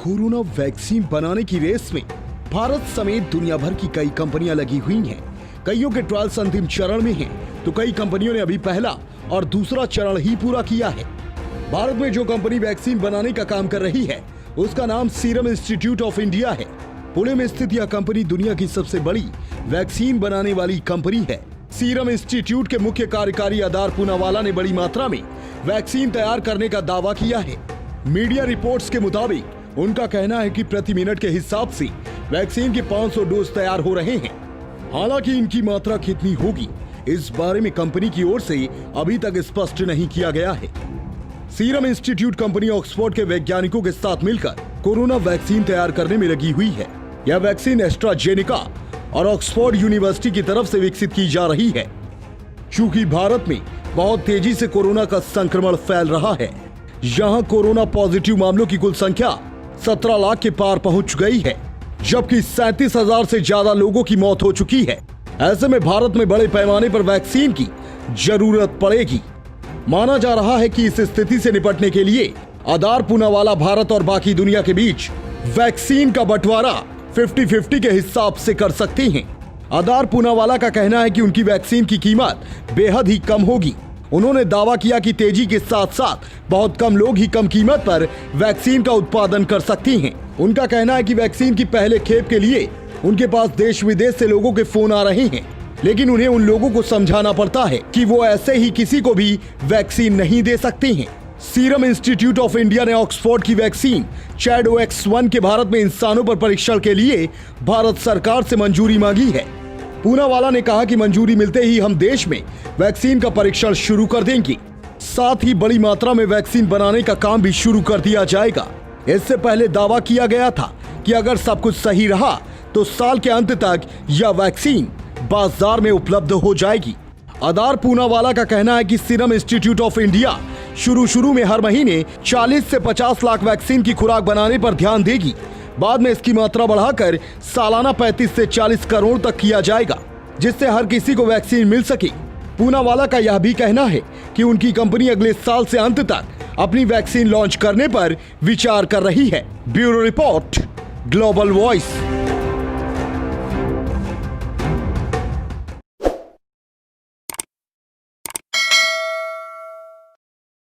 Corona vaccine बनाने की race में भारत समेत दुनिया भर की कई कंपनियां लगी हुई हैं। कईयों के ट्रायल्स अंतिम चरण में हैं, तो कई कंपनियों ने अभी पहला और दूसरा चरण ही पूरा किया है। भारत में जो कंपनी वैक्सीन बनाने का काम कर रही है उसका नाम सीरम इंस्टीट्यूट ऑफ इंडिया है। पुणे में स्थित यह कंपनी दुनिया की सबसे बड़ी वैक्सीन बनाने वाली कंपनी है। सीरम इंस्टीट्यूट के मुख्य कार्यकारी आधार पूनावाला ने बड़ी मात्रा में वैक्सीन तैयार करने का दावा किया है। मीडिया रिपोर्ट्स के मुताबिक उनका कहना है कि प्रति मिनट के हिसाब से वैक्सीन के 500 डोज तैयार हो रहे हैं। हालांकि इनकी मात्रा कितनी होगी इस बारे में कंपनी की ओर से अभी तक स्पष्ट नहीं किया गया है। सीरम इंस्टीट्यूट कंपनी ऑक्सफोर्ड के वैज्ञानिकों के साथ मिलकर कोरोना वैक्सीन तैयार करने में लगी हुई है। यह वैक्सीन एस्ट्राजेनेका और ऑक्सफोर्ड यूनिवर्सिटी की तरफ से विकसित की जा रही है। चूंकि भारत में बहुत तेजी से कोरोना का संक्रमण फैल रहा है, यहां कोरोना पॉजिटिव मामलों की कुल संख्या 17 लाख के पार पहुंच गई है, जबकि 37,000 से ज्यादा लोगों की मौत हो चुकी है। ऐसे में भारत में बड़े पैमाने पर वैक्सीन की जरूरत पड़ेगी। माना जा रहा है कि इस स्थिति से निपटने के लिए आधार पूनावाला भारत और बाकी दुनिया के बीच वैक्सीन का बंटवारा 50-50 के हिसाब से कर सकते हैं। आधार पूनावाला का कहना है कि उनकी वैक्सीन की कीमत बेहद ही कम होगी। उन्होंने दावा किया कि तेजी के साथ साथ बहुत कम लोग ही कम कीमत पर वैक्सीन का उत्पादन कर सकते हैं। उनका कहना है कि वैक्सीन की पहले खेप के लिए उनके पास देश विदेश से लोगों के फोन आ रहे हैं, लेकिन उन्हें उन लोगों को समझाना पड़ता है कि वो ऐसे ही किसी को भी वैक्सीन नहीं दे सकते हैं। सीरम इंस्टीट्यूट ऑफ इंडिया ने ऑक्सफोर्ड की वैक्सीन ChAdOx1 के भारत में इंसानों पर परीक्षण के लिए भारत सरकार से मंजूरी मांगी है। पूनावाला ने कहा कि मंजूरी मिलते ही हम देश में वैक्सीन का परीक्षण शुरू कर देंगे। साथ ही बड़ी मात्रा में वैक्सीन बनाने का काम भी शुरू कर दिया जाएगा। इससे पहले दावा किया गया था कि अगर सब कुछ सही रहा तो साल के अंत तक यह वैक्सीन बाजार में उपलब्ध हो जाएगी। आधार पूनावाला का कहना है कि सीरम इंस्टीट्यूट ऑफ इंडिया शुरू में हर महीने 40 से 50 लाख वैक्सीन की खुराक बनाने पर ध्यान देगी। बाद में इसकी मात्रा बढ़ाकर सालाना 35 से 40 करोड़ तक किया जाएगा, जिससे हर किसी को वैक्सीन मिल सके। पूनावाला का यह भी कहना है कि उनकी कंपनी अगले साल से अंत तक अपनी वैक्सीन लॉन्च करने पर विचार कर रही है। Bureau report, global voice.